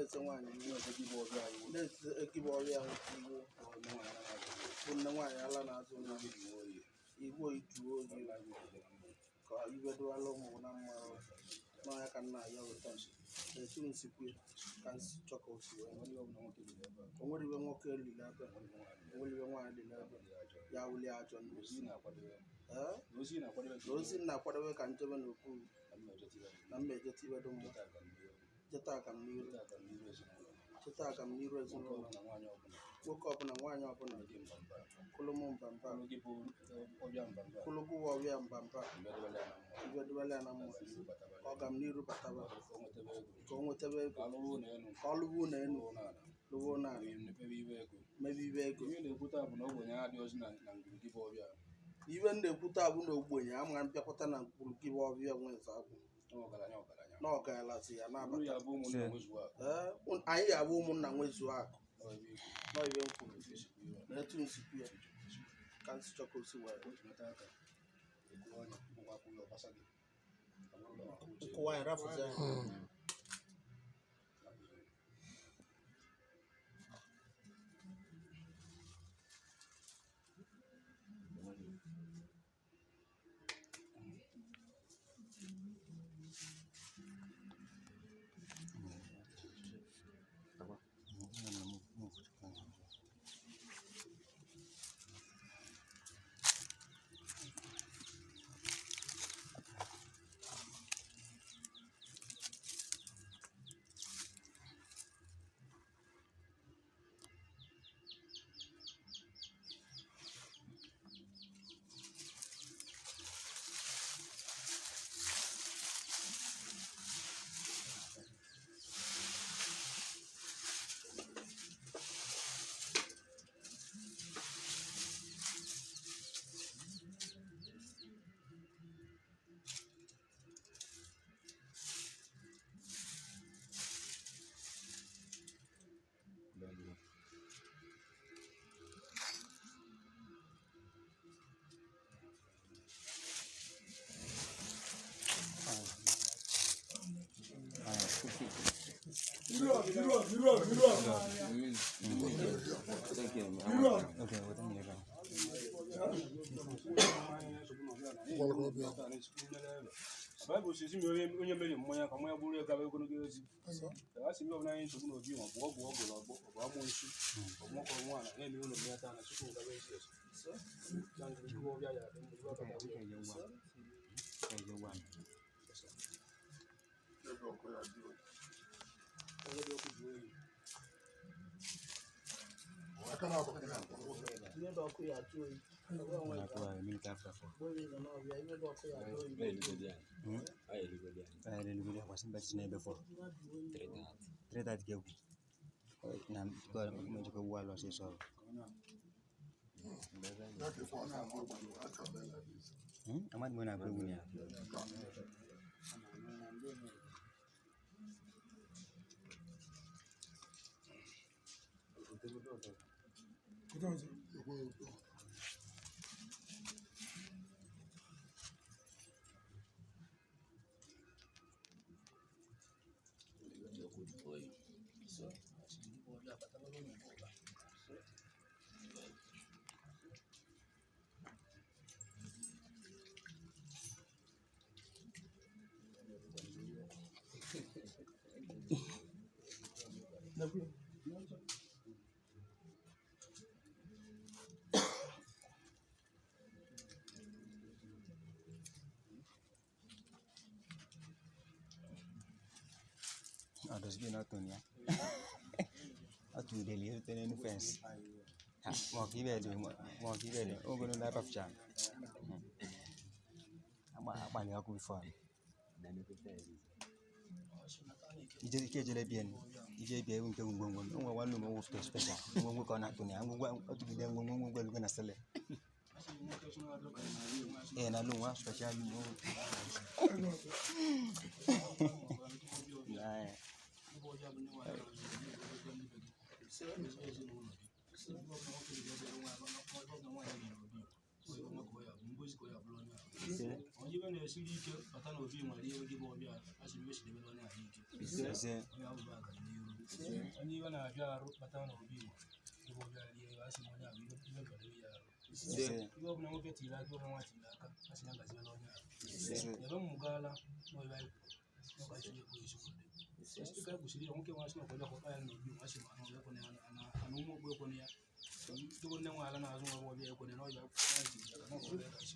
na-ese nwaanyị na-ekibe ọrịa iwu bụ nne nwaanyị ala na-azụ igbo itu oyi ka ibedoala ụmụ na mma n'ọnya ka nna ya weta etu nsikwe ka nsi chọka osi onwere iwe nwoke lili ebe onwere iwe nwaanyị lili ebe ya wuli ajọ ozi na-akwadobe ka njebe n'okpuru na mmejeta ibedo mmụọ cheta agamniru ezinụlọ nwoke ọbụla nwaanyị ọbụla kụlụmụ mbamba kụlụgụwa ọbịa mbamba ibedowele ya na mmụọ ka ọgamniru bataba ka o nwetebe ego ka ọ lụgbu na enu lụgbuo na mebe ibe ego ibe na-ekwute abụ na ogbenye ama mpịakwata na mkpụrụ gibe ọbịa nweze agwụ na ọgaralazi ya na-abata anyị ga-abụ ụmụnna nwezuo akụ n'ibe m kwuru na etu nsikwu ya ka nsi chọka osi were nkụwa ya rapụzi ya Bible says onye mere mmanya ka mmanya bụrụ ego ogologo ozi a sị ọbụla anyị nsogbu n'obi ma bụ ọgwụ bụ amụ nsu ọgbọkọ nwaanyị na-eme ụlọ mmanya taa na chukwu ngabe ezi na ngwugwu ọbịa ya dị mgbe ọbịa Ados bin atun ya. Atu deli tenen fence. Ha, mo kibele. Ogo na rafchan. Ama ni aku before. Ije kejele bien. Ije bien unke ngongo. Nwa walu mo wufte special. Ngongo kona tuni. Ngongo atu gide ngongo gwelu na sele. Na lungwa special mo. Nah. onye iwe na-abịa arụ kpata n'obi Igbo ebe ọ bịara rie asị m onye ahụ iwe bịara ya arụ ihe ọbụla nwoke tiri aka ọbụla nwa tiri aka asị ya gaziela onye ahụ ebe m mụgaala n'ọbịa anyị kwuru n'ọkachi ekwu ezigbo dịka e kwụsịrị ya nwoke nwa asị na ọkwa bịakọta ya n'obi nwa asị ma anụ ọbịa ekwene ya ana ụmụ okpu ekwene ya dogo nne nwe ala na-azụ nwa ọbịa ekwene na ọbịa nwaanyị tiri aka na ọbịa kachi